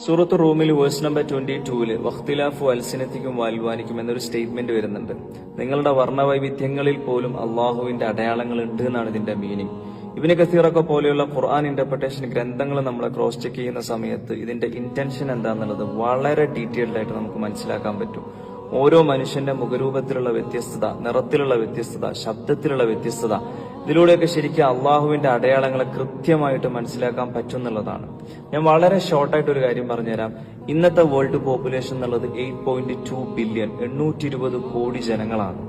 സൂറത്ത് റൂമിൽ verse number 22 വഖ്തിലാഫു അൽസിനത്തിക്കും വാൽവാനിക്കും എന്നൊരു statement വരുന്നുണ്ട്. നിങ്ങളുടെ വർണ്ണവൈവിധ്യങ്ങളിൽ പോലും അള്ളാഹുവിന്റെ അടയാളങ്ങൾ ഉണ്ട് എന്നാണ് ഇതിന്റെ മീനിങ്. ഇബ്നു കസീറൊക്കെ പോലെയുള്ള ഖുർആൻ ഇന്റർപ്രിട്ടേഷൻ ഗ്രന്ഥങ്ങൾ നമ്മൾ ക്രോസ് ചെക്ക് ചെയ്യുന്ന സമയത്ത് ഇതിന്റെ ഇന്റൻഷൻ എന്താണെന്നുള്ളത് വളരെ ഡീറ്റെയിൽഡ് ആയിട്ട് നമുക്ക് മനസ്സിലാക്കാൻ പറ്റും. ഓരോ മനുഷ്യന്റെ മുഖരൂപത്തിലുള്ള വ്യത്യസ്തത, നിറത്തിലുള്ള വ്യത്യസ്തത, ശബ്ദത്തിലുള്ള വ്യത്യസ്തത, ഇതിലൂടെയൊക്കെ ശരിക്കും അള്ളാഹുവിന്റെ അടയാളങ്ങളെ കൃത്യമായിട്ട് മനസ്സിലാക്കാൻ പറ്റും എന്നുള്ളതാണ്. ഞാൻ വളരെ ഷോർട്ടായിട്ട് ഒരു കാര്യം പറഞ്ഞുതരാം. ഇന്നത്തെ വേൾഡ് പോപ്പുലേഷൻ എന്നുള്ളത് 8.2 ബില്യൺ 820 കോടി ജനങ്ങളാണ്.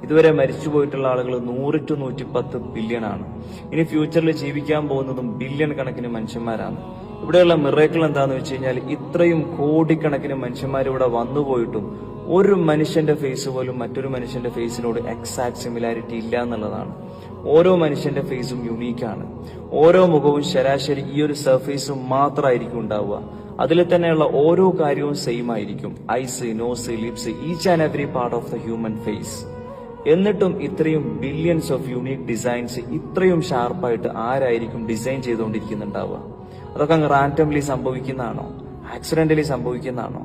ഇതുവരെ മരിച്ചുപോയിട്ടുള്ള ആളുകൾ 100 to 110 ബില്യൺ ആണ്. ഇനി ഫ്യൂച്ചറിൽ ജീവിക്കാൻ പോകുന്നതും ബില്യൺ കണക്കിന് മനുഷ്യന്മാരാണ്. ഇവിടെയുള്ള മിറേക്കിൾ എന്താന്ന് വെച്ച് കഴിഞ്ഞാൽ ഇത്രയും കോടിക്കണക്കിന് മനുഷ്യന്മാർ ഇവിടെ വന്നുപോയിട്ടും ഒരു മനുഷ്യന്റെ ഫേസ് പോലും മറ്റൊരു മനുഷ്യന്റെ ഫേസിനോട് എക്സാക്ട് സിമിലാരിറ്റി ഇല്ല എന്നുള്ളതാണ്. ഓരോ മനുഷ്യന്റെ ഫേസും യുണീക്കാണ്. ഓരോ മുഖവും ശരാശരി ഈ ഒരു സർഫേസും മാത്രമായിരിക്കും ഉണ്ടാവുക. അതിൽ തന്നെയുള്ള ഓരോ കാര്യവും സെയിം ആയിരിക്കും. Eyes, nose, lips, each and every part of the human face. എന്നിട്ടും ഇത്രയും ബില്യൺസ് ഓഫ് യൂണീക് ഡിസൈൻസ് ഇത്രയും ഷാർപ്പായിട്ട് ആരായിരിക്കും ഡിസൈൻ ചെയ്തുകൊണ്ടിരിക്കുന്നുണ്ടാവുക? അതൊക്കെ അങ്ങ് റാൻഡംലി സംഭവിക്കുന്നതാണോ? ആക്സിഡന്റലി സംഭവിക്കുന്നതാണോ?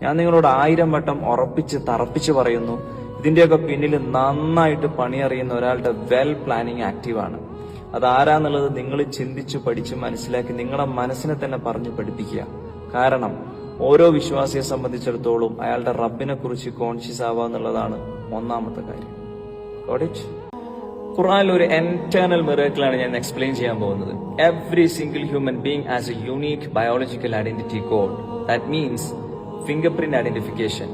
ഞാൻ നിങ്ങളോട് 1000 വട്ടം ഉറപ്പിച്ച് തറപ്പിച്ച് പറയുന്നു, ഇതിന്റെയൊക്കെ പിന്നിൽ നന്നായിട്ട് പണിയറിയുന്ന ഒരാളുടെ വെൽ പ്ലാനിങ് ആക്റ്റീവാണ്. അതാരാന്നുള്ളത് നിങ്ങൾ ചിന്തിച്ച് പഠിച്ച് മനസ്സിലാക്കി നിങ്ങളുടെ മനസ്സിനെ തന്നെ പറഞ്ഞു പഠിപ്പിക്കുക. കാരണം ഓരോ വിശ്വാസിയെ സംബന്ധിച്ചിടത്തോളം അയാളുടെ റബ്ബിനെ കുറിച്ച് കോൺഷ്യസ് ആവുക എന്നുള്ളതാണ് ഒന്നാമത്തെ കാര്യം. ഖുർആനിൽ ഒരു ഇന്റേണൽ മിറക്കിളാണ് ഞാൻ എക്സ്പ്ലെയിൻ ചെയ്യാൻ പോകുന്നത്. Every single human being as A unique biological identity code. That means finger print identification.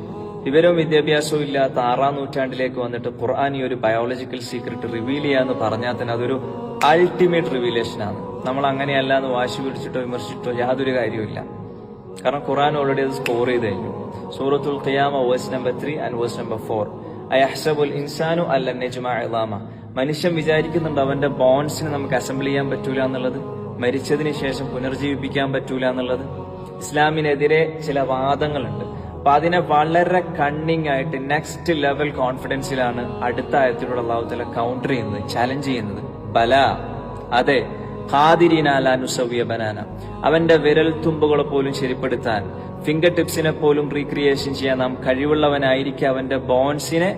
വിവരവും വിദ്യാഭ്യാസവും ഇല്ലാത്ത 6ാം നൂറ്റാണ്ടിലേക്ക് വന്നിട്ട് ഖുർആൻ ഈ ഒരു ബയോളജിക്കൽ സീക്രട്ട് റിവീൽ ചെയ്യാന്ന് പറഞ്ഞാൽ തന്നെ അതൊരു അൾട്ടിമേറ്റ് റിവീലേഷൻ ആണ്. നമ്മൾ അങ്ങനെയല്ല എന്ന് വാശി പിടിച്ചിട്ടോ വിമർശിച്ചിട്ടോ യാതൊരു കാര്യവുമില്ല. കാരണം ഖുർആൻ ഓൾറെഡി അത് സ്കോർ ചെയ്ത് കഴിഞ്ഞു. സൂറത്തുൽ ഖിയാമ verse number 3 and verse number 4. അയഹ്സബുൽ ഇൻസാനു അല്ലൻ നജ്മഅ ഇളാമ. മനുഷ്യൻ വിചാരിക്കുന്നുണ്ട് അവന്റെ ബോൺസിനെ നമുക്ക് അസംബിൾ ചെയ്യാൻ പറ്റൂല എന്നുള്ളത്, മരിച്ചതിന് ശേഷം പുനർജീവിപ്പിക്കാൻ പറ്റൂല എന്നുള്ളത്. ഇസ്ലാമിനെതിരെ ചില വാദങ്ങളുണ്ട്. അപ്പൊ അതിനെ വളരെ കണ്ണിങ് ആയിട്ട് നെക്സ്റ്റ് ലെവൽ കോൺഫിഡൻസിലാണ് അടുത്ത ആയത്തിലൂടെ അല്ലാഹു തആല കൗണ്ടർ ചെയ്യുന്നത്, ചാലഞ്ച് ചെയ്യുന്നത്. ബല, അതെ, ഖാദിരീന അലാ നുസവ്വിയ ബനാന. അവന്റെ വിരൽ തുമ്പുകളെ പോലും ശരിപ്പെടുത്താൻ, ഫിംഗർ ടിപ്സിനെ പോലും റീക്രിയേഷൻ ചെയ്യാൻ നാം കഴിവുള്ളവനായിരിക്കും. അവന്റെ ബോൺസിനെ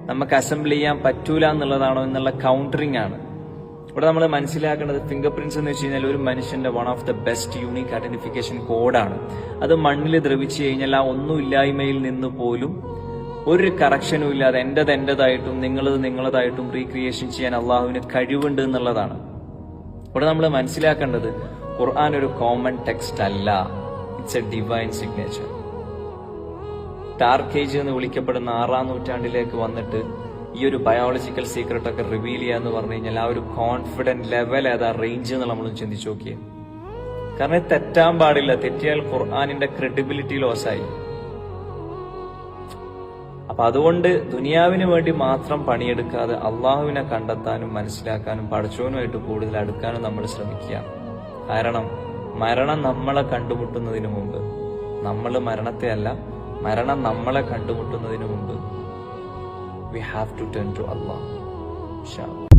നമുക്ക് അസംബിൾ ചെയ്യാൻ പറ്റൂല എന്നുള്ളതാണോ എന്നുള്ള കൗണ്ടറിംഗ് ആണ് ഇവിടെ നമ്മൾ മനസ്സിലാക്കേണ്ടത്. ഫിംഗർ പ്രിന്റ്സ് എന്ന് വെച്ച് കഴിഞ്ഞാൽ ഒരു മനുഷ്യന്റെ one of the best unique identification കോഡാണ്. അത് മണ്ണിൽ ദ്രവിച്ചു കഴിഞ്ഞാൽ ആ ഒന്നുമില്ലായ്മയിൽ നിന്ന് പോലും ഒരു കറക്ഷനും ഇല്ലാതെ എന്റേതായിട്ടും നിങ്ങളതായിട്ടും റീക്രിയേഷൻ ചെയ്യാൻ അള്ളാഹുവിന് കഴിവുണ്ട് എന്നുള്ളതാണ്. ഇവിടെ നമ്മൾ മനസ്സിലാക്കേണ്ടത് ഖുർആൻ ഒരു കോമൺ ടെക്സ്റ്റ് അല്ല, it's A divine signature. Dark age എന്ന് വിളിക്കപ്പെടുന്ന 6ാം നൂറ്റാണ്ടിലേക്ക് വന്നിട്ട് ഈ ഒരു ബയോളജിക്കൽ സീക്രട്ട് ഒക്കെ റിവീൽ ചെയ്യാന്ന് പറഞ്ഞു കഴിഞ്ഞാൽ ആ ഒരു കോൺഫിഡന്റ് ലെവൽ ഏതാ റേഞ്ച് എന്ന് നമ്മളൊന്ന് ചിന്തിച്ചു നോക്കിയേ. കാരണം ഇത് തെറ്റാൻ പാടില്ല. തെറ്റിയാൽ ഖുർആനിന്റെ ക്രെഡിബിലിറ്റി ലോസ് ആയി. അപ്പൊ അതുകൊണ്ട് ദുനിയാവിന് വേണ്ടി മാത്രം പണിയെടുക്കാതെ അള്ളാഹുവിനെ കണ്ടെത്താനും മനസ്സിലാക്കാനും പടച്ചവനുമായിട്ട് കൂടുതൽ അടുക്കാനും നമ്മൾ ശ്രമിക്കുക. കാരണം മരണം നമ്മളെ കണ്ടുമുട്ടുന്നതിന് മുമ്പ്, നമ്മൾ മരണത്തെ അല്ല, മരണം നമ്മളെ കണ്ടുമുട്ടുന്നതിന് മുമ്പ് we have to turn to Allah. Inshallah.